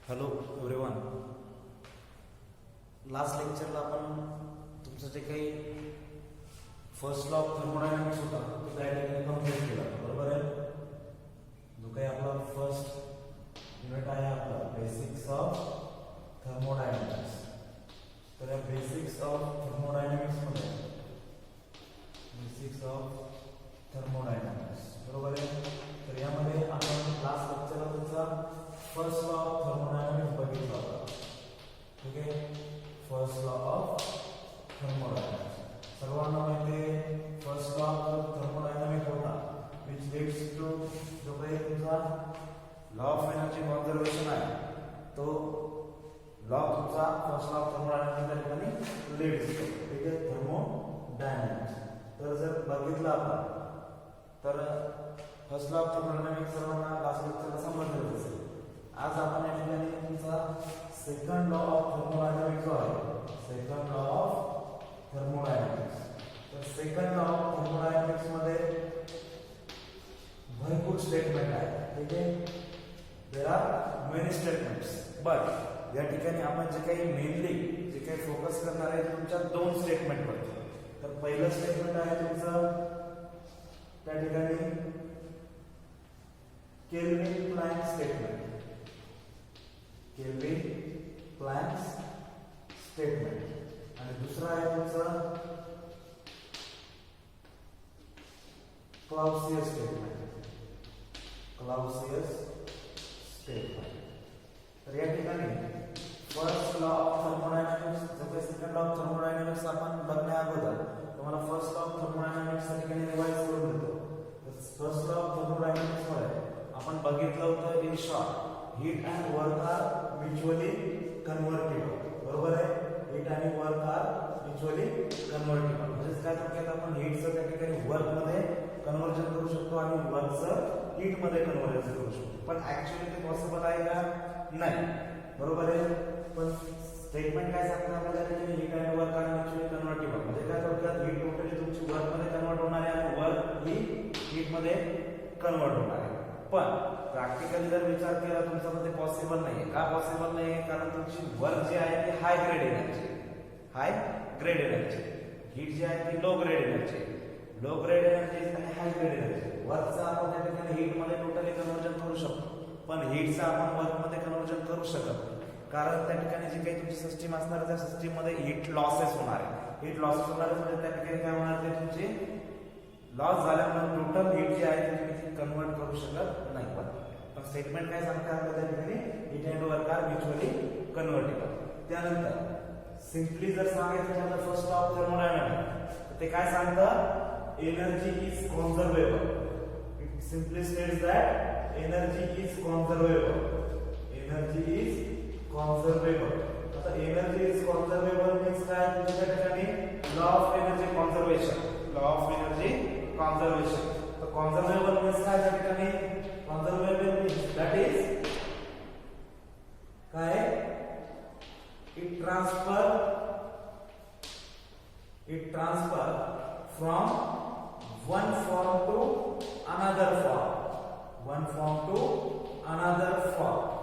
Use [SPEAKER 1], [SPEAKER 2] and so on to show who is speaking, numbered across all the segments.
[SPEAKER 1] Hello everyone. Last लेक्चरला आपण तुमचं जे काही फर्स्ट लॉ ऑफ थर्मोडायनामिक्स होता तो त्या ठिकाणी कंप्लीट केला, बरोबर आहे. जो काही आपला फर्स्ट युनिट आहे आपला बेसिक्स ऑफ थर्मोडायनामिक्स. तर या बेसिक्स ऑफ थर्मोडायनामिक्स मध्ये बेसिक्स ऑफ थर्मोडायनामिक्स बरोबर आहे. तर यामध्ये आपण लास्ट लेक्चरला तुमचा फर्स्ट लॉ ऑफ थर्मोडायनामिक्स बघितला होता. ठीक आहे, फर्स्ट लॉ ऑफ थर्मोडायनामिक्स सर्वांना माहिती आहे. फर्स्ट लॉ ऑफ थर्मोडायनामिक्स होता विच लीड्स टू जो काही तुमचा लॉ ऑफ एनर्जी कॉन्झर्वेशन आहे तो लॉ तुमचा फर्स्ट लॉ ऑफ थर्मोडायनामिक्स त्या ठिकाणी लीड्स करतो. ठीक आहे, थर्मोडायनामिक्स. तर जर बघितलं आपण तर फर्स्ट लॉ ऑफ थर्मोडायनामिक्स सर्वांना लास्ट लेक्चरला समजलं असेल. आज आपण या ठिकाणी तुमचा सेकंड लॉ ऑफ थर्मोडायनामिक्स जो आहे, सेकंड लॉ ऑफ थर्मोडायनामिक्स. तर सेकंड लॉ ऑफ थर्मोडायनामिक्स मध्ये भरपूर स्टेटमेंट आहे. ठीक आहे, there are many statements, but या ठिकाणी आपण जे काही मेनली जे काही फोकस करणार आहे तुमच्या दोन स्टेटमेंट वरती. तर पहिलं स्टेटमेंट आहे तुमचं त्या ठिकाणी kelvin Planck statement. Kelvin Planck statement. आणि दुसरा आहे तुमचा क्लाउसियस स्टेटमेंट. क्लाउसियस स्टेटमेंट. तर या ठिकाणी फर्स्ट लॉ ऑफ थर्मोडायनामिक्स जो काही सेकंड लॉ ऑफ थर्मोडायनामिक्स आपण बघण्या अगोदर तुम्हाला फर्स्ट लॉ ऑफ थर्मोडायनामिक्स या ठिकाणी रिवाइज करून देतो. फर्स्ट लॉ ऑफ थर्मोडायनामिक्स मध्ये आपण बघितलं होतं in short heat and work are mutually convertible. बरोबर आहे, हीट आणि वर्क आर म्युच्युअली कन्व्हर्टिबल. म्हणजे काय थोडक्यात आपण हीटचं त्या ठिकाणी वर्क मध्ये कन्व्हर्जन करू शकतो आणि वर्कचं हीट मध्ये कन्व्हर्जन करू शकतो. पण ऍक्च्युअली ते पॉसिबल आहे का? नाही. बरोबर आहे, पण स्टेटमेंट काय सांगतं आपल्याला की heat and work are mutually convertible. म्हणजे काय थोडक्यात हीट टोटली तुमची वर्क मध्ये कन्व्हर्ट होणार आहे आणि वर्क ही हीट मध्ये कन्व्हर्ट होणार आहे. पण प्रॅक्टिकली जर विचार केला तुमचा तर ते पॉसिबल नाहीये. का पॉसिबल नाहीये? कारण तुमची वर्क जी आहे ती हाय ग्रेड एनर्जी, हाय ग्रेड एनर्जी. हीट जी आहे ती low grade energy, low grade energy आणि हाय ग्रेड एनर्जी. वर्कचा आपण त्या ठिकाणी हीट मध्ये टोटली कन्व्हर्जन करू शकतो, पण हीटचा आपण वर्क मध्ये कन्व्हर्जन करू शकत नाही. कारण त्या ठिकाणी जी काही तुमची सिस्टीम असणार त्या सिस्टीम मध्ये हीट लॉसेस होणार आहे. हीट लॉसेस होणार आहे म्हणजे त्या ठिकाणी काय होणार ते तुमची लॉस झाल्यामुळे टोटल हीट जी आहे ती कन्वर्ट करू शकत नाही. पण स्टेटमेंट काय सांगते आपल्याला त्या ठिकाणी heat and work are mutually convertible. त्यानंतर सिम्पली जर सांगायचं झालं फर्स्ट लॉ ऑफ थर्मोडायनामिक्स ते काय सांगतं? Energy is conservable. It simply states that energy is conservable. Energy is conservable. आता एनर्जी इज कॉन्झर्वेबल मीन्स काय? तुमच्या ठिकाणी law of energy conservation. Law of energy conservation. तर कॉन्झर्वेबल मीन्स काय? त्या ठिकाणी कॉन्झर्वेबल मीन्स दॅट इज काय? It transfer from one form to another form. One form to another form.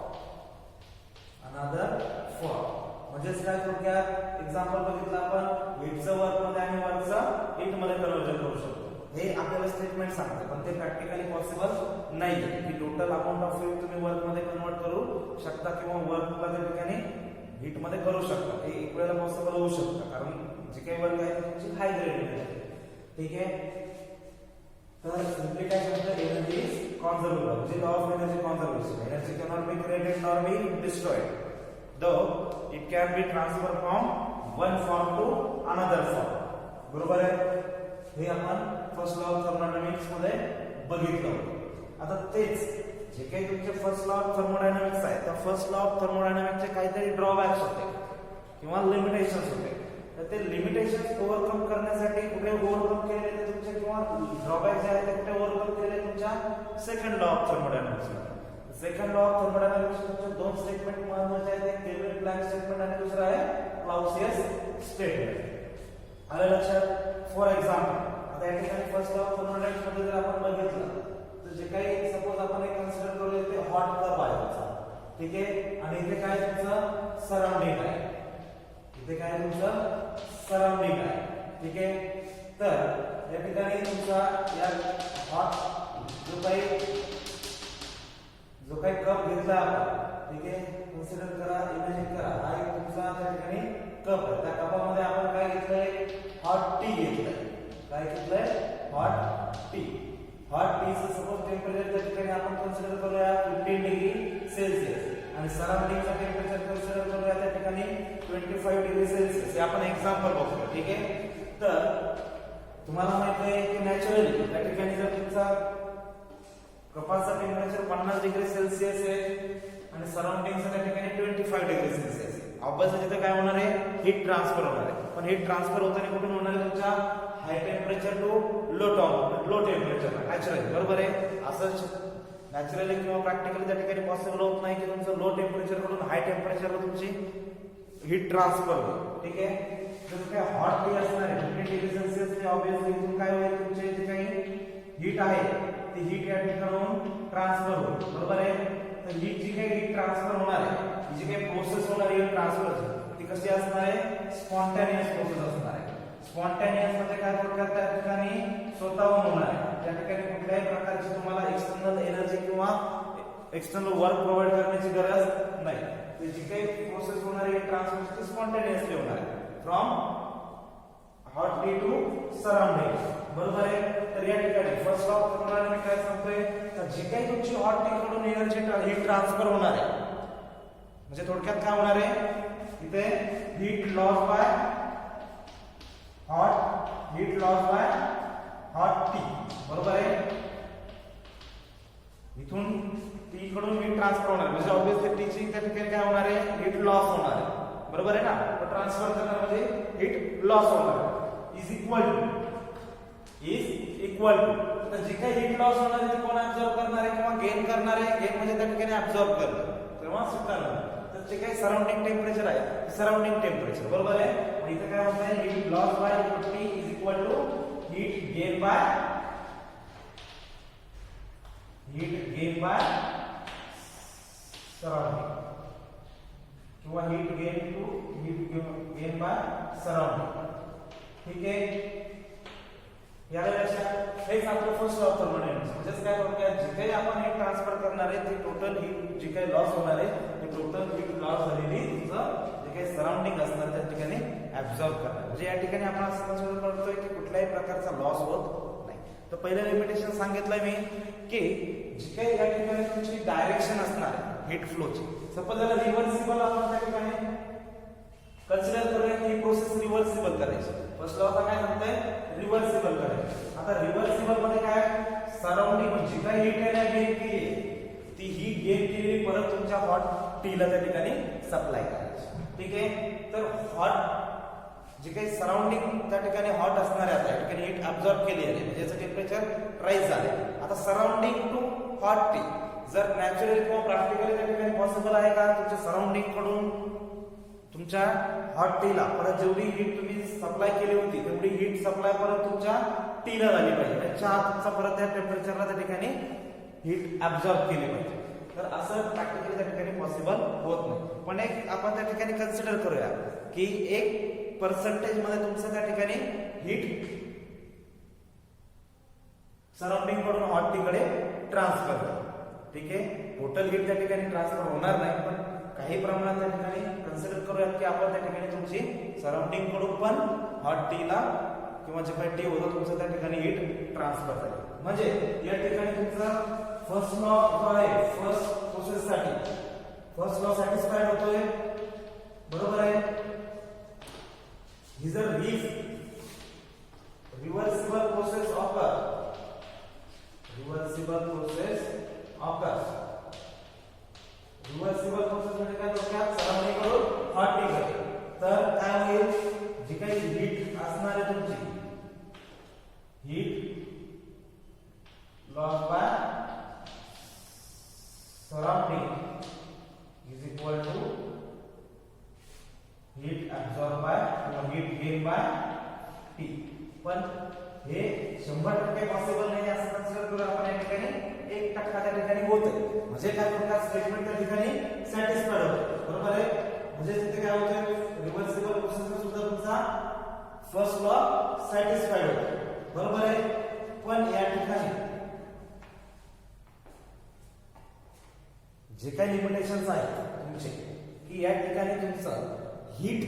[SPEAKER 1] Another form म्हणजेच काय? थोडक्यात एक्झाम्पल बघितलं आपण हीटचं वर्क मध्ये आणि वर्कचं हीट मध्ये कन्व्हर्जन करू शकतो. हे आपल्याला स्टेटमेंट सांगते, पण ते प्रॅक्टिकली पॉसिबल नाहीये की टोटल अमाऊंट ऑफ हीट तुम्ही वर्क मध्ये कन्वर्ट करू शकता किंवा वर्कला त्या ठिकाणी हीट मध्ये करू शकता. ते एक वेळेला पॉसिबल होऊ शकतं कारण जे काही वर्क आहे तुमची हाय ग्रेड आहे. ठीक आहे, तर सिम्पली काय सांगतं? एनर्जी इज कॉन्झर्वेबल म्हणजे law of energy conservation. Energy cannot be created nor be destroyed though it can be transferred from one form to another form. बरोबर आहे, हे आपण फर्स्ट लॉ ऑफ थर्मोडायनामिक्स मध्ये बघितलं. आता तेच जे काही तुमचे फर्स्ट लॉ ऑफ थर्मोडायनामिक्स आहे त्या फर्स्ट लॉ ऑफ थर्मोडायनामिक्सचे काहीतरी ड्रॉबॅक्स होते किंवा लिमिटेशन्स होते. तर ते लिमिटेशन्स ओव्हरकम करण्यासाठी कुठे ओव्हरकम केले ते तुमचे किंवा ड्रॉबॅक जे आहे ते कुठे ओव्हरकम केले तुमच्या सेकंड लॉ ऑफ थर्मोडायनामिक्स मध्ये. सेकंड लॉ ऑफ थर्मोडायनामिक्सचे दोन स्टेटमेंट महत्त्वाचे आहेत. एक केल्विन प्लॅंक स्टेटमेंट आणि दुसरा आहे क्लाउसियस स्टेटमेंट. आलं लक्षात? फॉर एक्झाम्पल आता या ठिकाणी फर्स्ट लॉ ऑफ थर्मोडायनामिक्स मध्ये जर आपण बघितलं तर जे काही सपोज आपण एक कन्सिडर करूया ते हॉट कप आहे. ठीक आहे, आणि आणि इथे काय तुमचं सराउंडिंग आहे, इथे काय तुमचं सराउंडिंग आहे. ठीक आहे. तर या ठिकाणी तुमचा या हॉट जो काही कप घेतला आपण, ठीक आहे, कन्सिडर करा, इमॅजिन करा, हा एक तुमचा त्या ठिकाणी कप आहे. त्या कपामध्ये आपण काय घेतलंय, हॉट टी घेतलंय. काय घेतलंय, हॉट टी. हॉट टीचं सपोज टेम्परेचर त्या ठिकाणी आपण कन्सिडर करूया 15 डिग्री सेल्सिअस आणि सराउंडिंगचा टेम्परेचर कन्सिडर करूया त्या ठिकाणी 25 डिग्री सेल्सिअस. हे आपण एक्झाम्पल बघतो. ठीक आहे. तर तुम्हाला माहित आहे की नॅचरली त्या ठिकाणी जर तुमचा कपाचा टेम्परेचर 50 डिग्री सेल्सिअस आहे आणि सराउंडिंगचा त्या ठिकाणी 25 डिग्री सेल्सिअस आहे, ऑब्वियसली तिथे काय होणार आहे, हीट ट्रान्सफर होणार आहे. पण हीट ट्रान्सफर होताना कुठून होणार आहे, तुमच्या high temperature to low temperature naturally. बरोबर आहे. असंच नॅचरली किंवा प्रॅक्टिकली त्या ठिकाणी पॉसिबल होत नाही की तुमचं लो टेम्परेचर कडून हाय टेम्परेचरला तुमची हीट ट्रान्सफर होईल. ठीक आहे. जर काय हॉट टी असणार आहे 15 डिग्री सेल्सिअस, ऑब्वियसली इथून काय होईल, तुमचे जे काही हीट आहे ती हीट या ठिकाणाहून ट्रान्सफर होईल. बरोबर आहे. तर हीट जी काही हीट ट्रान्सफर होणार आहे, जी काही प्रोसेस होणार आहे ट्रान्सफरची, ती कशी असणार आहे, स्पॉन्टेनियस प्रोसेस असणार आहे. स्पॉन्टेनियस म्हणजे काय थोडक्यात त्या ठिकाणी स्वतःहून होणार आहे. त्या ठिकाणी कुठल्याही प्रकारची तुम्हाला एक्सटर्नल एनर्जी किंवा एक्सटर्नल वर्क प्रोव्हाइड करण्याची गरज नाही. तर जी काही प्रोसेस होणार आहे ट्रान्सफरची स्पॉन्टेनियसली होणार आहे from hot T to surrounding. बरोबर आहे. तर या ठिकाणी फर्स्ट ऑफ थर्मोडायनामिक्स मी काय सांगतोय, तर जी काही तुमची हॉट टी कडून एनर्जी हीट ट्रान्सफर होणार आहे, म्हणजे थोडक्यात काय होणार आहे, इथे heat loss by hot T. बरोबर आहे. इथून टी कडून हीट ट्रान्सफर होणार म्हणजे ऑब्वियसली टी ची त्या ठिकाणी काय होणार आहे, हीट लॉस होणार आहे. बरोबर आहे ना. तर ट्रान्सफर करणार म्हणजे हीट लॉस होणार इज इक्वल टू तर जी काही हीट लॉस होणार आहे ती कोण ऍब्सॉर्ब करणार आहे किंवा गेन करणार आहे, गेन म्हणजे त्या ठिकाणी ऍब्सॉर्ब करणार किंवा सुटणार. तर जे काही सराउंडिंग टेम्परेचर आहे सराउंडिंग टेम्परेचर. बरोबर आहे. मग इथे काय होत आहे, heat loss by T is equal to heat gain by surrounding किंवा हीट गेन बाय सराउंडिंग. ठीक आहे. याला लक्षात, हेच आपलं फर्स्ट ऑफ थर्मोडायनामिक्स. म्हणजे काय थोडक्यात जे काही आपण हीट ट्रान्सफर करणार आहे ते टोटल हीट जी काही लॉस होणार आहे ते टोटल हीट लॉस झालेली तुमचं जे काही सराउंडिंग असणार त्या ठिकाणी ऍब्सॉर्ब करणार. म्हणजे या ठिकाणी आपण असं कन्सिडर करतोय की कुठल्याही प्रकारचा लॉस होत नाही. तर पहिलं लिमिटेशन सांगितलंय मी की जी काही या ठिकाणी तुमची डायरेक्शन असणार आहे हीट फ्लोची, सपोज जर रिव्हर्सिबल आपण त्या ठिकाणी कन्सिडर करूया की ही प्रोसेस रिव्हर्सिबल करायची. फर्स्ट लॉ काय सांगतोय, रिव्हर्सिबल करायची. आता रिव्हर्सिबल मध्ये काय, सराउंडिंग जी काही हीट एनर्जी गेन केली ती हीट गेन केलेली परत तुमच्या हॉट टीला त्या ठिकाणी सप्लाय करायची. ठीक आहे. तर हॉट जे काही सराउंडिंग त्या ठिकाणी हॉट असणार आहे, त्या ठिकाणी हीट ऍब्सॉर्ब केली आहे म्हणजे याचं टेम्परेचर राईज झाले. आता सराउंडिंग टू हॉट टी जर नॅचरली किंवा प्रॅक्टिकली त्या ठिकाणी पॉसिबल आहे का, तुमच्या सराउंडिंग कडून तुमच्या हॉट टीला परत जेवढी हीट तुम्ही सप्लाय केली होती तेवढी हीट सप्लाय परत तुमच्या टीला झाली पाहिजे. चहा तुमचा परत त्या टेम्परेचरला त्या ठिकाणी हीट ऍब्सॉर्ब केली पाहिजे. तर असं प्रॅक्टिकली त्या ठिकाणी पॉसिबल होत नाही. पण एक आपण त्या ठिकाणी कन्सिडर करूया की 1% मध्ये तुमचं त्या ठिकाणी हीट सराउंडिंग कडून हॉट टी कडे ट्रान्सफर होईल. ठीक आहे. टोटल हीट त्या ठिकाणी ट्रान्सफर होणार नाही, पण काही प्रमाणात त्या ठिकाणी कन्सिडर करूयात की आपण त्या ठिकाणी तुमची सराउंडिंग कडून पण हॉट टीला किंवा जे काही टी होतं तुमचं त्या ठिकाणी हीट ट्रान्सफर झाली. म्हणजे या ठिकाणी तुमचा फर्स्ट लॉ जो आहे फर्स्ट प्रोसेस साठी फर्स्ट लॉ सॅटिस्फाईड होतोय. बरोबर आहे. ही जर reversible process occur reversible process म्हणजे काय थोडक्यात सराउंडिंग कडून हॉट टी कडे, तर काय होईल, जी काही हीट असणार आहे तुमची heat loss by surrounding is equal to heat absorb by किंवा हीट गेन बाय टी. पण हे 100% पॉसिबल नाही असं कन्सिडर करू आपण या ठिकाणी 1% त्या ठिकाणी होते, म्हणजे काय प्रकार स्टेटमेंट त्या ठिकाणी सॅटिस्फाईड होते, बरोबर आहे. म्हणजे तिथे काय होते, रिव्हर्सिबल प्रोसेसर सुद्धा तुमचा फर्स्ट लॉ सॅटिस्फाईड होतो, बरोबर आहे. पण या ठिकाणी जे काही लिमिटेशन्स आहेत तुमचे, की या ठिकाणी तुमचं हीट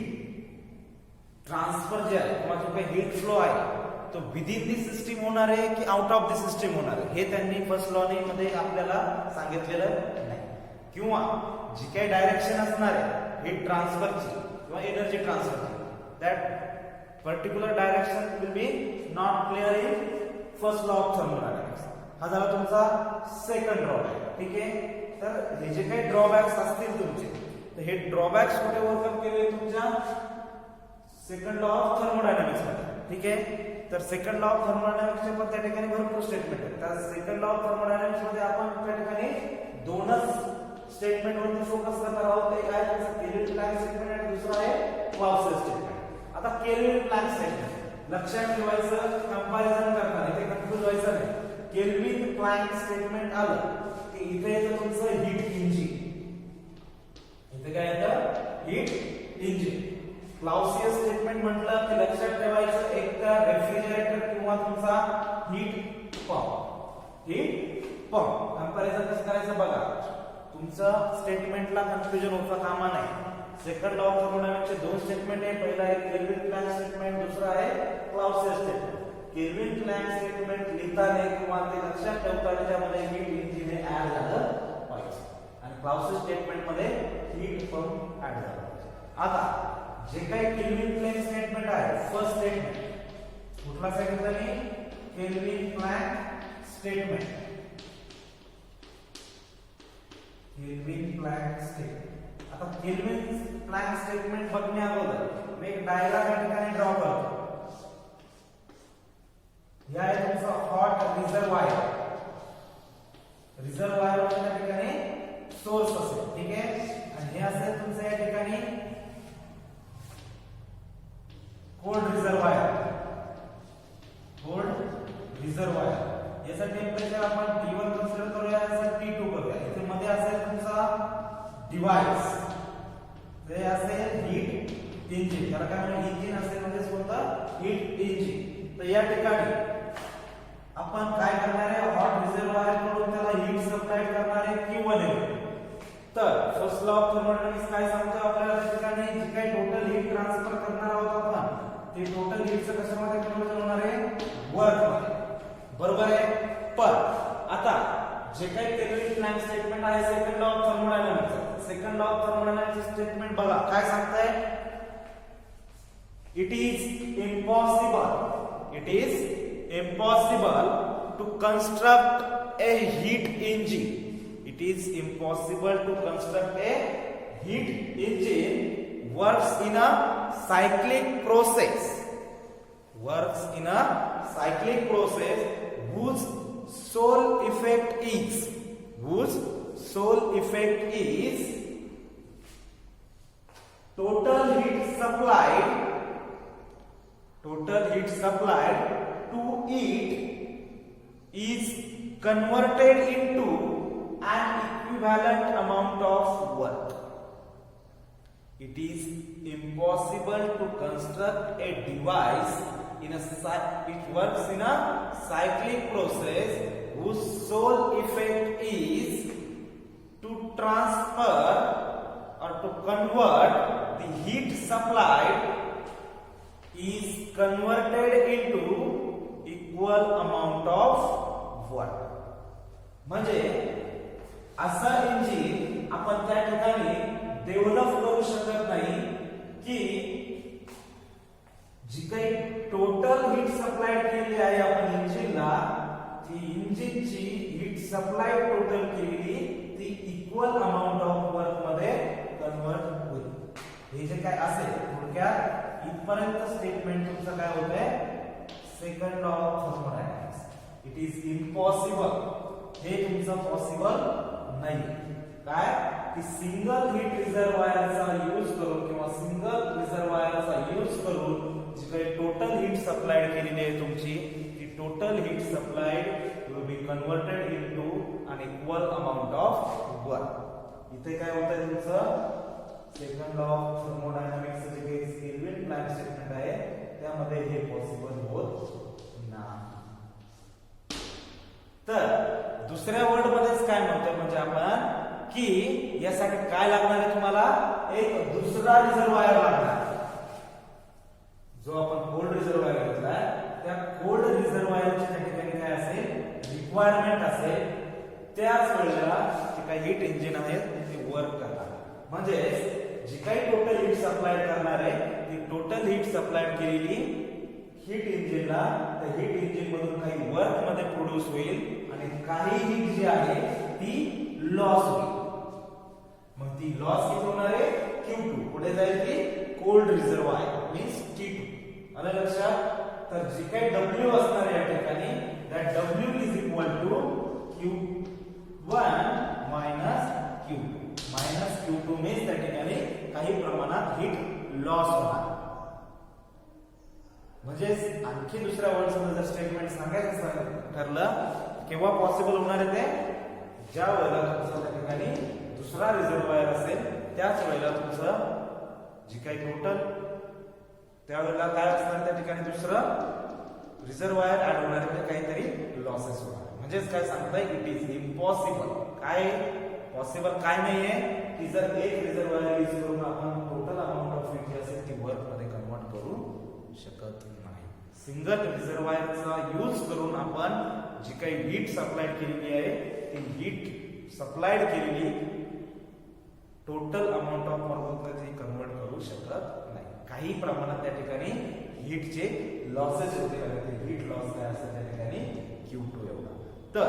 [SPEAKER 1] ट्रान्सफर जे आहे किंवा जो काही हीट फ्लो आहे तो विदिन दी सिस्टीम होणार आहे की आउट ऑफ दी सिस्टीम होणार आहे, हे त्यांनी फर्स्ट लॉ मध्ये आपल्याला सांगितलेलं नाही. किंवा जी काही डायरेक्शन असणार आहे हीट ट्रान्सफरची किंवा एनर्जी ट्रान्सफरची, that particular direction will be not clear in first law of thermodynamics. हा झाला तुमचा सेकंड ड्रॉबॅक, ठीक आहे. तर हे जे काही ड्रॉबॅक्स असतील तुमचे, तर हे ड्रॉबॅक्स कुठे ओव्हरकम केले तुमच्या सेकंड लॉ ऑफ थर्मोडायनामिक्स मध्ये, ठीक आहे. तर सेकंड लॉ ऑफ थर्मोडायनामिक्सचे पण त्या ठिकाणी भरपूर स्टेटमेंट आहेत. तर सेकंड लॉ ऑफ थर्मोडायनामिक्स मध्ये आपण त्या ठिकाणी दोनच स्टेटमेंट वरती फोकस करणार आहोत. एक आहे तुमचा केल्विन प्लॅंक स्टेटमेंट आणि दुसरा आहे क्लाउसियस स्टेटमेंट. आता केल्विन प्लॅंक स्टेटमेंट लक्षात ठेवायचं, कंपॅरिझन करताना इथे कन्फ्यूज व्हायचं नाही. केल्विन प्लॅंक स्टेटमेंट आलं की इथे येतं तुमचं हीट इंजिन, इथे काय येतं हीट इंजिन. क्लाउसियस स्टेटमेंट म्हटलं की लक्षात ठेवायचं एक तर रेफ्रिजरेटर किंवा तुमचा heat pump. Heat pump comparison कसं करायचं बघा, तुमचं स्टेटमेंटला कन्फ्युजन होता कामा नाही. सेकंड लॉ ऑफ थर्मोडायनामिक्सचे दोन स्टेटमेंट आहे, पहिला आहे केल्विन प्लॅंक स्टेटमेंट, दुसरा आहे क्लाउसियस स्टेटमेंट. केल्विन प्लॅंक स्टेटमेंट लिहिताना किंवा ते लक्षात ठेवताना त्यामध्ये हीट इंजिन हे ऍड झालं पाहिजे आणि क्लाउसियस स्टेटमेंट मध्ये हीट पंप ऍड झाला पाहिजे. आता जे काही केल्विन प्लॅंक स्टेटमेंट आहे, फर्स्ट स्टेटमेंट कुठला सांगितलं मी, Kelvin Planck statement. Kelvin Planck statement. आता केल्विन प्लॅंक स्टेटमेंट बघण्या अगोदर मी एक डायग्राम या ठिकाणी ड्रॉ करतो. या आहे तुमचा हॉट रिझर्वायर. रिझर्वायर त्या ठिकाणी सोर्स असेल, ठीक आहे. आणि हे असेल तुमचं या ठिकाणी कोल्ड रिझर्वायर. कोल्ड रिझर्वायर याचं टेम्परेचर आपण T1 कन्सिडर करूया, याचं T2 करूया. इथे मध्ये असेल तुमचा डिव्हाइस, ते असेल हीट इंजिन. त्याला काय म्हणजे इंजिन असेल म्हणजे कोणतं हीट इंजिन. तर या ठिकाणी आपण काय करणार आहे, हॉट रिझर्वायर कडून त्याला हीट सप्लाय करणार आहे Q1 आहे. तर फर्स्ट लॉ ऑफ थर्मोडायनामिक्स काय सांगतो आपल्याला, त्या ठिकाणी जी काही टोटल हीट ट्रान्सफर करणार आहोत आपण, ते टोटल हीटचं कशामध्ये कन्वर्जन होणार आहे, वर्क मध्ये, बरोबर आहे. पण आता जे काही केल्विन प्लॅंक स्टेटमेंट आहे second law of thermodynamics, second law of thermodynamics statement बघा काय सांगताय, it is impossible to construct a heat engine. It is impossible to construct a heat engine works in a cyclic process. Works in a cyclic process whose sole effect is total heat supplied to it is converted into an equivalent amount of work. It is impossible to construct a device it works in a cyclic process whose sole effect is to transfer or to convert the heat supplied is converted into equal amount of work. म्हणजे असं engine आपण त्या ठिकाणी develop करू शकत नाही की जी काही टोटल हीट सप्लाय केली आहे आपण इंजिनला, ती इंजिनची हीट सप्लाय टोटल केलेली ती इक्वल अमाउंट ऑफ वर्क मध्ये कन्वर्ट होईल. हे जे काय असेल थोडक्यात इथपर्यंत स्टेटमेंट तुमचं काय होत आहे, second law of thermodynamics. It is impossible, हे तुमचं पॉसिबल नाही. काय की सिंगल हीट रिझर्वायरचा यूज करून किंवा सिंगल रिझर्वायरचा यूज करून जी काही टोटल हीट सप्लायड केलेली आहे तुमची, ती total heat supplied will be converted into an an equal amount of work. इथे काय होतंय तुमचं सेकंड लॉ ऑफ थर्मोडायनामिक्स जे काही केल्विन प्लॅंक स्टेटमेंट आहे त्यामध्ये हे पॉसिबल होत नाही. तर दुसऱ्या वर्ड मध्येच काय म्हणतोय म्हणजे आपण की यासाठी काय लागणार आहे तुम्हाला एक दुसरा रिझर्वायर लागणार. जो आपण कोल्ड रिझर्वायर घेतलाय त्या कोल्ड रिझर्वायरच्या त्या ठिकाणी काय असेल रिक्वायरमेंट असेल. त्याच वेळेला जे काही हीट इंजिन आहे ते वर्क करणार. म्हणजे जी काही टोटल हीट सप्लाय करणार आहे ती टोटल हीट सप्लाय केलेली हीट इंजिनला त्या हीट इंजिन मधून काही वर्क मध्ये प्रोड्यूस होईल आणि काही हीट जी आहे ती लॉस होईल. मग ती लॉस किती होणार आहे Q2 पुढे जाईल ती कोल्ड रिझर्वायर मीन्स T2. आलं लक्षात. तर जी काही W असणार आहे या ठिकाणी that W is equal to Q1 minus Q2. Minus Q2 means त्या ठिकाणी काही प्रमाणात हीट लॉस होणार. म्हणजे आणखी दुसऱ्या वर्ड्समध्ये जर स्टेटमेंट सांगायचं ठरलं केव्हा पॉसिबल होणार आहे ते ज्या वेळेला तुमचं त्या ठिकाणी दुसरा रिझर्वायर असेल त्याच वेळेला तुमचं जी काही टोटल त्यावेळेला काय असणार त्या ठिकाणी दुसरं रिझर्वायर ऍड होणार आहे काहीतरी लॉसेस होणार. म्हणजेच काय सांगताय इट इज इम्पॉसिबल. काय पॉसिबल काय नाहीये की जर एक रिझर्वायर यूज करून आपण टोटल अमाऊंट ऑफ हीट जी असेल ती वर्क मध्ये कन्वर्ट करू शकत नाही. सिंगल रिझर्वायरचा यूज करून आपण जी काही हीट सप्लाय केलेली आहे ती हीट सप्लायड केलेली टोटल अमाऊंट ऑफ वर्क मध्ये कन्वर्ट करू शकत नाही. काही प्रमाणात त्या ठिकाणी हीटचे लॉसेस होते. हीट लॉस काय असेल त्या ठिकाणी Q2 एवढा. तर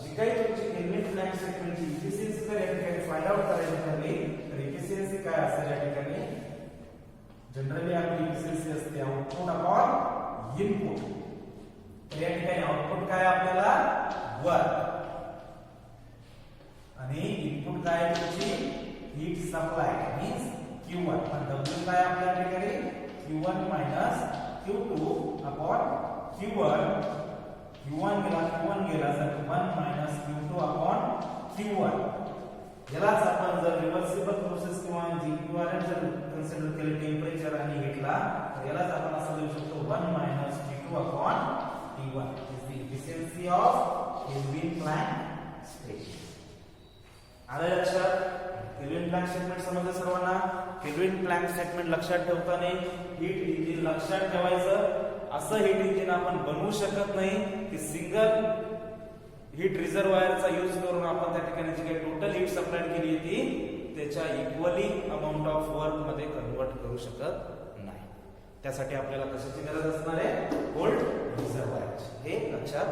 [SPEAKER 1] जी काही तुमची केल्विन प्लॅंक स्टेटमेंटची इफिशियन्सी जर या ठिकाणी फाइंड आउट करायची ठरली तर इफिशियन्सी काय असेल या ठिकाणी जनरली आपली इफिशियन्सी असते आउटपुट अपॉन इनपुट. तर या ठिकाणी आउटपुट काय आपल्याला वर्क आणि इनपुट काय तुमची हीट सप्लाय मीन्स Q1. पण W काय आपल्या ठिकाणी Q1 minus Q2 upon Q1. Q1 गेला तर 1 minus Q2 upon Q1. यालाच आपण जर रिव्हर्सिबल प्रोसेस किंवा इक्विव्हॅलेंट जर कन्सिडर केले टेम्परेचर आणि हीटला तर यालाच आपण असं लिहू शकतो 1 minus T2 upon T1 is the efficiency of Kelvin Planck state. आलं लक्षात. केल्विन प्लॅंक स्टेटमेंट समजलं सर्वांना. केल्विन प्लॅंक स्टेटमेंट लक्षात ठेवताना हीट इंजिन लक्षात ठेवायचं. असं हीट इंजिन आपण बनवू शकत नाही की सिंगल हीट रिझर्वायरचा यूज करून आपण त्या ठिकाणी जी काही टोटल हीट सप्लाय केली ती त्याच्या इक्वली अमाऊंट ऑफ वर्क मध्ये कन्वर्ट करू शकत नाही. त्यासाठी आपल्याला कशाची गरज असणार आहे कोल्ड रिझर्वायरची. हे लक्षात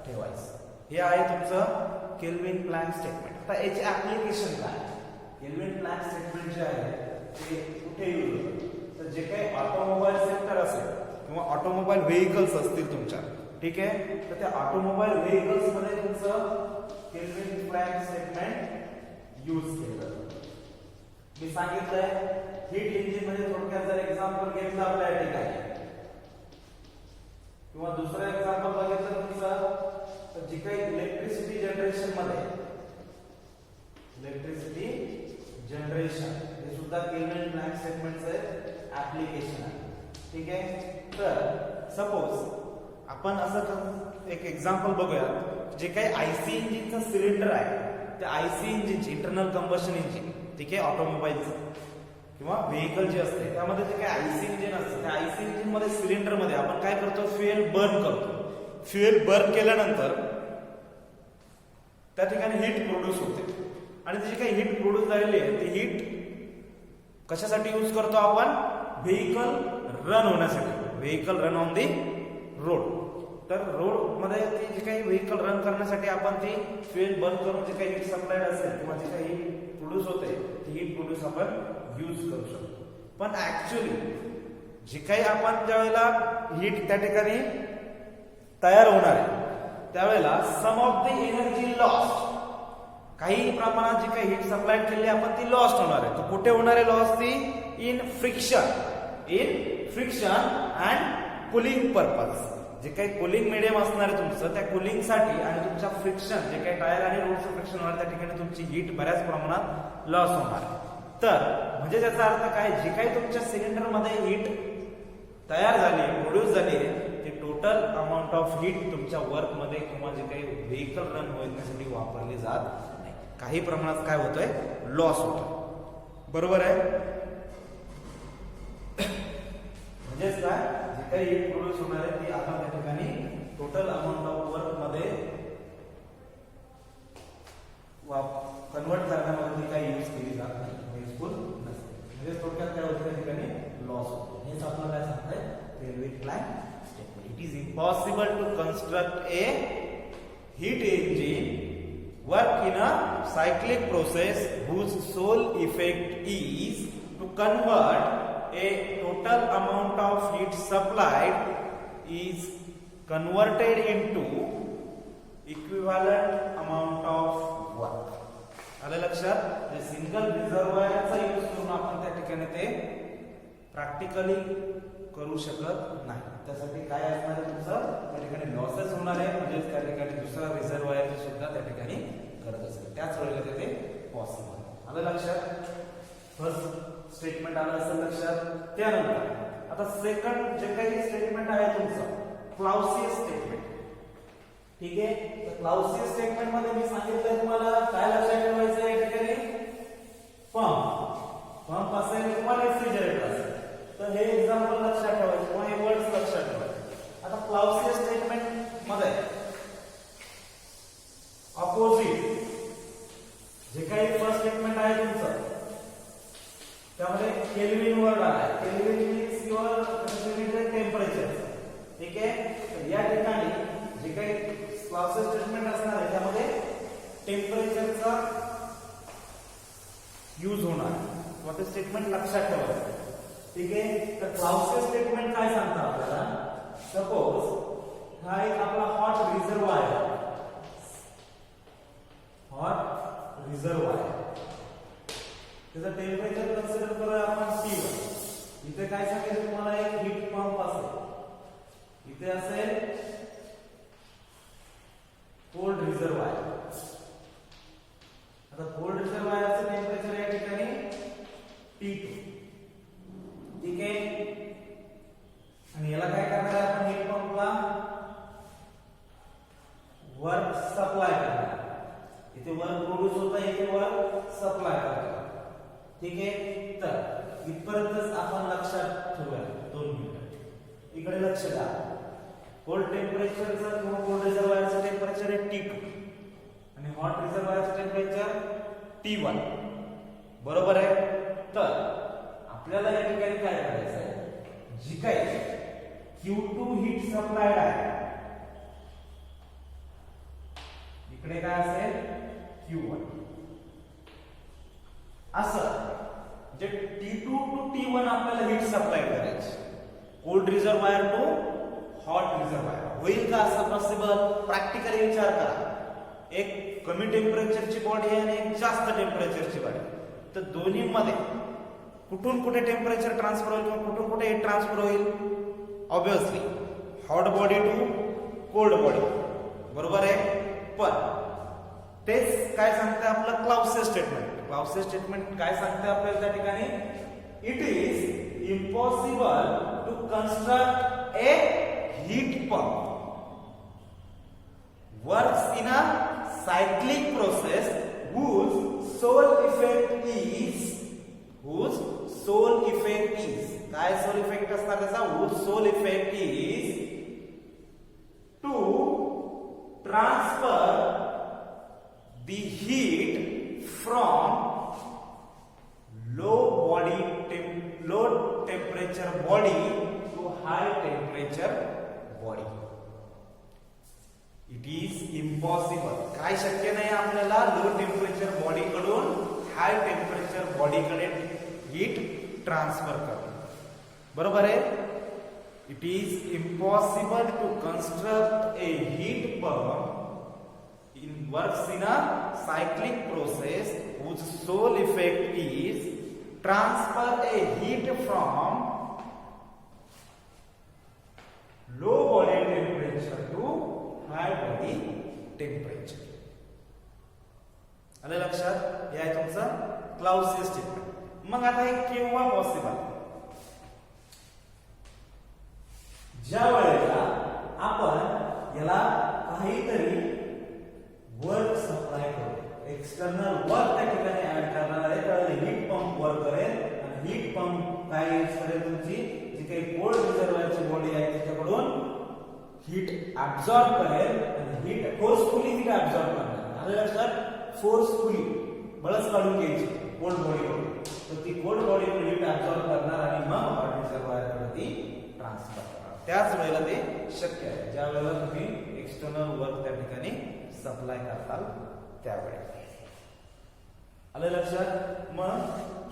[SPEAKER 1] ठेवायचं. हे आहे तुमचं केल्विन प्लॅंक स्टेटमेंट. आता याचे ऍप्लिकेशन काय. केल्विन प्लॅंक स्टेटमेंट जे आहे ते कुठे यूज होतं तर जे काही ऑटोमोबाईल सेक्टर असेल किंवा ऑटोमोबाईल व्हेइकल्स असतील तुमच्या ठीक आहे तर त्या ऑटोमोबाईल व्हेइकल्स मध्ये तुमचं केल्विन प्लॅंक स्टेटमेंट यूज केलं जातं. मी सांगितलंय हीट इंजिन मध्ये थोडक्यात जर एक्झाम्पल घेतलं आपल्या ठिकाणी किंवा दुसरं एक्झाम्पल बघितलं तुमचं तर जी काही इलेक्ट्रिसिटी जनरेशन मध्ये इलेक्ट्रिसिटी जनरेशन हे सुद्धा केल्विन प्लॅंक स्टेटमेंटचं ऍप्लिकेशन आहे. ठीक आहे. तर सपोज आपण असं एक एक्झाम्पल बघूया. जे काही आयसी इंजिनचं सिलेंडर आहे त्या आयसी इंजिनची इंटरनल कंबशन इंजिन ठीक आहे ऑटोमोबाईलचं किंवा व्हेइकल जे असते त्यामध्ये जे काही आयसी इंजिन असतं त्या आयसी इंजिन मध्ये सिलेंडर मध्ये आपण काय करतो फ्युएल बर्न करतो. फ्युएल बर्न केल्यानंतर त्या ठिकाणी हीट प्रोड्यूस होते आणि जी काही हीट प्रोड्यूस झालेली आहे ती हीट कशासाठी यूज करतो आपण व्हेइकल रन होण्यासाठी. Vehicle run on the road. तर रोड मध्ये ती जी काही व्हेइकल रन करण्यासाठी आपण ती फ्युएल बर्न करून जे काही हीट सप्लाय असेल किंवा जे काही हीट प्रोड्यूस होते ती हीट प्रोड्यूस आपण यूज करू शकतो. पण ऍक्च्युअली जी काही आपण ज्या वेळेला हीट त्या ठिकाणी तयार होणार आहे त्यावेळेला सम ऑफ द एनर्जी लॉस्ट काही प्रमाणात जी काही हीट सप्लाय केली आपण ती लॉस्ट होणार आहे. तर कुठे होणार आहे लॉस ती in friction and cooling purpose. जे काही कूलिंग मीडियम असणार आहे तुमचं, त्या कूलिंगसाठी आणि तुमच्या फ्रिक्शन जे काही टायर आणि रोडचं फ्रिक्शन होणार त्या ठिकाणी तुमची हीट बऱ्याच प्रमाणात लॉस होणार. तर म्हणजे त्याचा अर्थ काय, जे काही तुमच्या सिलेंडर मध्ये हीट तयार झाली प्रोड्यूस झाली ती टोटल अमाऊंट ऑफ हीट तुमच्या वर्क मध्ये किंवा जे काही व्हेकल रन होण्यासाठी वापरली जात नाही, काही प्रमाणात काय होतोय, लॉस होतोय. बरोबर आहे. म्हणजेच काय, जे काही हीट प्रोड्यूस होणार आहे ती आपण त्या ठिकाणी टोटल अमाऊंट ऑफ वर्क मध्ये कन्वर्ट करण्यामध्ये ती काही यूज केली जात नाही, युजफुल नसते. म्हणजे थोडक्यात काय होतं, त्या ठिकाणी लॉस होतो. हेच आपल्याला काय सांगताय, रेल्वे Planck statement. It is impossible to construct a heat engine work in a cyclic process whose sole effect is to convert a total amount of heat supplied is converted into equivalent amount of work. आलं लक्षात. जे single रिझर्वायरचा use करून आपण त्या ठिकाणी ते practically करू शकत नाही. त्यासाठी काय असणार आहे, तुमचं त्या ठिकाणी लॉसेस होणार आहे. म्हणजे त्या ठिकाणी दुसरा रिझर्वायर सुद्धा त्या ठिकाणी करत असेल, त्याच वेळेला ते पॉसिबल. आलं लक्षात. फर्स्ट स्टेटमेंट आलं असेल लक्षात. त्यानंतर आता सेकंड जे काही स्टेटमेंट आहे तुमचं क्लाउसियस स्टेटमेंट. ठीक आहे. तर क्लाउसियस स्टेटमेंट मध्ये मी सांगितलं तुम्हाला काय लक्षात ठेवायचं आहे, या ठिकाणी पंप असेल किंवा रेफ्रिजरेटर असेल. तर हे एक्झाम्पल लक्षात ठेवायचे किंवा हे वर्ड्स लक्षात ठेवायचे. आता क्लाउसियस स्टेटमेंट मध्ये ऑपोजिट जे काही फर्स्ट स्टेटमेंट आहे तुमचं त्यामध्ये केल्विन वर्ड आहे. Kelvin means your temperature. ठीक आहे. तर या ठिकाणी जे काही क्लाउसियस स्टेटमेंट असणार आहे त्यामध्ये टेम्परेचरचा यूज होणार. मग ते स्टेटमेंट लक्षात ठेवायचं. ठीक आहे. तर क्लाउसियस स्टेटमेंट काय सांगतं आपल्याला, सपोज हा एक आपला हॉट रिझर्वायर त्याचं टेम्परेचर कन्सिडर करूया आपण T1. इथे काय सांगितलं तुम्हाला, एक हीट पंप असेल, इथे असेल कोल्ड रिझर्वायर. आता कोल्ड रिझर्वायरचं टेम्परेचर या ठिकाणी T2. ठीक आहे. आणि याला काय करणार आहे आपण, हीट पंपला वर्क सप्लाय करणार. इथे वर्क प्रोड्यूस होता, इथे वर्क सप्लाय करणार. ठीक आहे. तर इथपर्यंतच आपण लक्षात ठेवूया. 2 मिनिट इकडे लक्ष द्या. कोल्ड टेम्परेचरचं किंवा कोल्ड रिझर्वायरचं टेम्परेचर आहे T2 आणि हॉट रिझर्वायरचं टेम्परेचर T1. बरोबर आहे. तर आपल्याला या ठिकाणी काय करायचं आहे, जी काही Q2 हीट सप्लायड आहे इकडे काय असेल Q1. असं जे T2 टू T1 आपल्याला हीट सप्लाय करायची, cold reservoir to hot reservoir. होईल का असं पॉसिबल? प्रॅक्टिकली विचार करा. एक कमी टेम्परेचरची बॉडी आहे आणि एक जास्त टेम्परेचरची बॉडी. तर दोन्ही मध्ये कुठून कुठे टेम्परेचर ट्रान्सफर होईल किंवा कुठून कुठे हीट ट्रान्सफर होईल? Obviously hot body to cold body. बरोबर आहे. पण तेच काय सांगते आपलं क्लाउसियस स्टेटमेंट. क्लाउसियस स्टेटमेंट काय सांगते आपल्याला त्या ठिकाणी, it is impossible to construct a heat pump works in a cyclic process whose sole effect is काय सोल इफेक्ट असणार त्याचा, whose sole effect is to transfer the heat from low temperature body to high temperature body. It is impossible. काय शक्य नाही आपल्याला low temperature body कडून high temperature body कडे heat transfer करणं. बरोबर आहे. It is impossible to construct a heat pump works in a cyclic process whose sole effect is transfer a heat from low body temperature high body temperature. आलं लक्षात? हे आहे तुमचं क्लाउसियस statement. मग आता हे केव्हा पॉसिबल? ज्या वेळेला आपण याला काहीतरी वर्क सप्लाय करू, एक्सटर्नल वर्क त्या ठिकाणी ऍड करणार आहे, त्यावेळेला हीट पंप वर्क करेल. आणि हीट पंप काय यूज करेल? तुमची जी काही कोल्ड रिझर्वायरची बॉडी आहे त्याच्याकडून हीट ऍब्सॉर्ब करेल आणि हीट फोर्सफुली हीट ऍब्सॉर्ब करणार. आलं लक्षात? फोर्सफुली बळच काढून घ्यायची कोल्ड बॉडीकडून, तर ती कोल्ड बॉडीकडून हीट ऍब्सॉर्ब करणार आणि मग हॉट रिझर्वायरकडे ती ट्रान्सफर करणार. त्याच वेळेला ते शक्य आहे ज्या वेळेला तुम्ही एक्सटर्नल वर्क त्या ठिकाणी सप्लाय करताल त्यावेळेला. आलं लक्षात? मग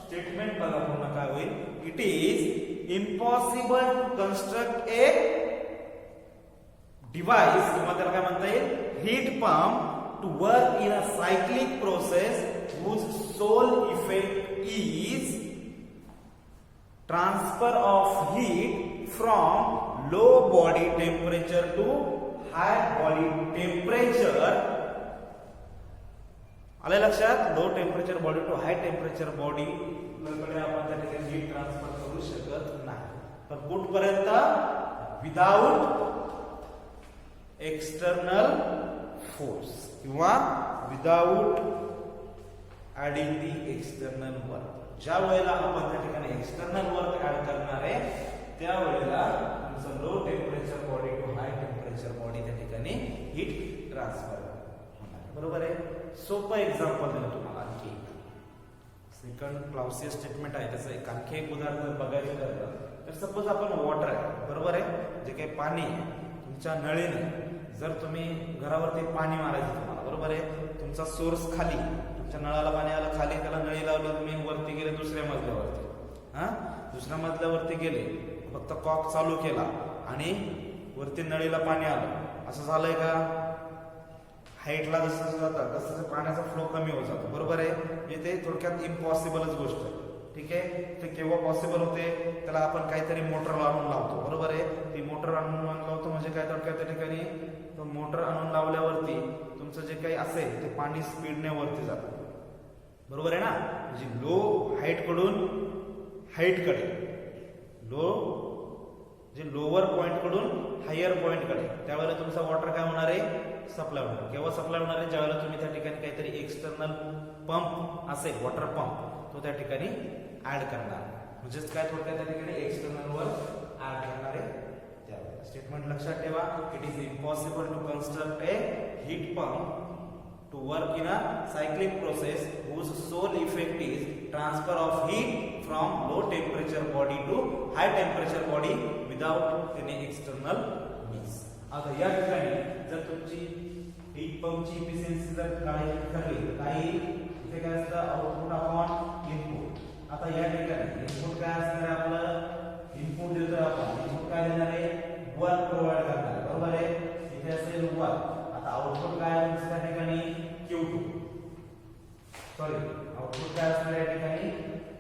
[SPEAKER 1] स्टेटमेंट बघा पूर्ण काय होईल. It is impossible to construct a device, किंवा त्याला काय म्हणता येईल, heat pump to work in a cyclic process whose sole effect is transfer of heat from low body temperature to high body temperature. आले लक्षात? Low temperature body to high temperature body कडे आपण त्या ठिकाणी हीट ट्रान्सफर करू शकत नाही. पण कुठपर्यंत? विदाउट एक्सटर्नल फोर्स किंवा without adding the external work. ज्या वेळेला आपण त्या ठिकाणी एक्सटर्नल वर्क ऍड करणार आहे त्यावेळेला तुमचं low temperature body to high temperature body त्या ठिकाणी हीट ट्रान्सफर होणार. बरोबर आहे? सोपं एक्झाम्पल दिलं तुम्हाला. आणखी सेकंड क्लाउसियस स्टेटमेंट आहे, त्याचं एक आणखी एक उदाहरण बघायचं ठरलं तर सपोज आपण वॉटर आहे, बरोबर आहे, जे काही पाणी तुमच्या नळीने, जर तुम्ही घरावरती पाणी मारायचं तुम्हाला, बरोबर आहे, तुमचा सोर्स खाली, तुमच्या नळाला पाणी आलं खाली, त्याला नळी लावली, तुम्ही वरती गेले दुसऱ्या मजल्यावरती, दुसऱ्या मजल्यावरती गेले, फक्त कॉक चालू केला आणि वरती नळीला पाणी आलं, असं झालंय का? हाईटला जसं जातात तसं पाण्याचा फ्लो कमी होत जातो, बरोबर आहे. म्हणजे ते थोडक्यात इम्पॉसिबलच गोष्ट आहे. ठीक आहे? ते केव्हा पॉसिबल होते? त्याला आपण काहीतरी मोटर आणून लावतो, बरोबर आहे. ती मोटर आणून लावतो म्हणजे काय? थोडक्यात त्या ठिकाणी तो मोटर आणून लावल्यावरती तुमचं जे काही असेल ते पाणी स्पीडने वरती जातं, बरोबर आहे ना. म्हणजे लो हाईट कडून हाईट कडे, जे लोअर पॉइंट कडून हायर पॉइंट कडे, त्यावेळेला तुमचा वॉटर काय होणार आहे? सप्लाय होणार. केव्हा सप्लाय होणार आहे? ज्यावेळेला तुम्ही त्या ठिकाणी काहीतरी एक्सटर्नल पंप असेल, वॉटर पंप, तो त्या ठिकाणी ऍड करणार. म्हणजेच काय? थोडक्यात त्या ठिकाणी एक्सटर्नल वर ऍड करणार आहे त्यावेळेला. स्टेटमेंट लक्षात ठेवा. It is impossible to construct a heat pump to work in a cyclic process whose sole effect is transfer of heat from low temperature body to high temperature body without any external means. आता या ठिकाणी जर तुमची heat पंपची efficiency जर काढायची ठरली तर काही इथे काय असतं? Output upon input. आता या ठिकाणी इनपुट काय असणार आहे? आपलं इनपुट देतो आपण, इनपुट काय देणार आहे? वर्क प्रोव्हाइड करणार आहे, बरोबर आहे. इथे असेल वर्क. आता आउटपुट काय आहे त्या ठिकाणी? Q2. सॉरी, आउटपुट काय असणार या ठिकाणी?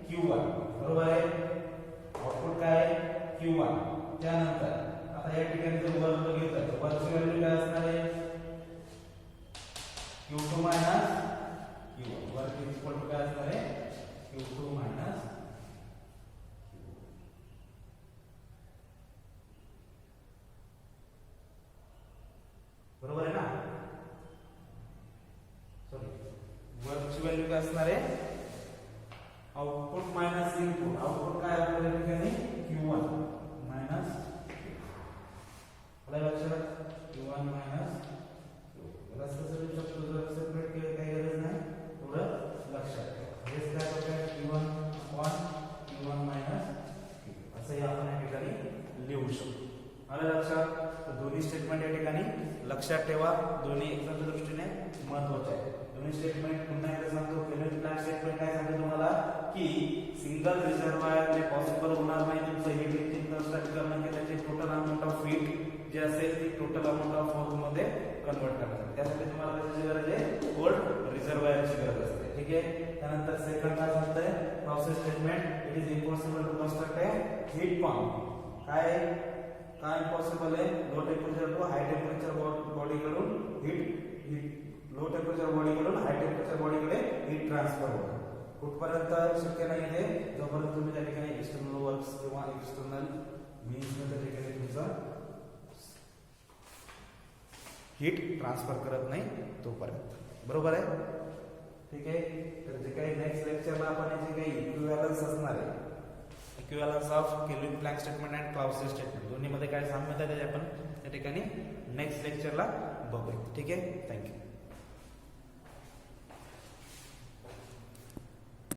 [SPEAKER 1] Q1, बरोबर आहे. आउटपुट काय? Q1. त्यानंतर आता या ठिकाणी जर वर्क बघितलं तर वर्कची व्हॅल्यू काय असणार आहे? Q2 minus Q1. Work is equal to काय असणार आहे? Q2 मायनस, बरोबर आहे ना. वर्कची व्हॅल्यू काय असणार आहे? Output minus input. आउटपुट काय आपल्या ठिकाणी? Q1 मायनस, आपल्या लक्षात Q1 मायनस याला कसं लिहू शकतो? जर सेपरेट केलं काही गरज नाही, थोडं लक्षात ठेवा. हेच काय होतं? Q1 upon Q1 minus Q2 असंही आपण या ठिकाणी लिहू शकतो. आलं लक्षात? दोन्ही स्टेटमेंट या ठिकाणी लक्षात ठेवा. दोन्ही एक्झामच्या दृष्टीने महत्त्वाचे आहेत. दोन्ही स्टेटमेंट पुन्हा एकदा सांगतो. पहिलं प्लॅन स्टेटमेंट काय सांगतो तुम्हाला की सिंगल रिझर्वायर जे पॉसिबल होणार नाही तुमचं हीट इंजिन कन्स्ट्रक्ट करणं, की त्याचे टोटल अमाऊंट ऑफ हीट जे असेल ती टोटल अमाऊंट ऑफ फोर्स मध्ये कन्वर्ट करण्यासाठी. त्यासाठी तुम्हाला त्याची गरज आहे? कोल्ड रिझर्वायरची गरज असते. ठीक आहे? त्यानंतर सेकंड काय सांगतंय? Process statement. It is impossible to construct a heat pump. काय? का इम्पॉसिबल आहे low temperature to high temperature बॉडीकडून लो टेम्परेचर बॉडीकडून हाय टेम्परेचर बॉडीकडे हीट ट्रान्सफर होतं कुठपर्यंत शक्य नाही ते जोपर्यंत तुम्ही त्या ठिकाणी एक्सटर्नल वर्क्स किंवा एक्सटर्नल मीन्स त्या ठिकाणी तुमचं हीट ट्रान्सफर करत नाही तोपर्यंत बरोबर आहे ठीक आहे तर जे काही नेक्स्ट लेक्चरला आपण जे काही इक्विव्हॅलन्स असणार आहे equivalence of Kelvin Planck statement and Clausius statement दोन्हीमध्ये काय साम्यता आहे ते आपण त्या ठिकाणी नेक्स्ट लेक्चरला बघूया ठीक आहे थँक्यू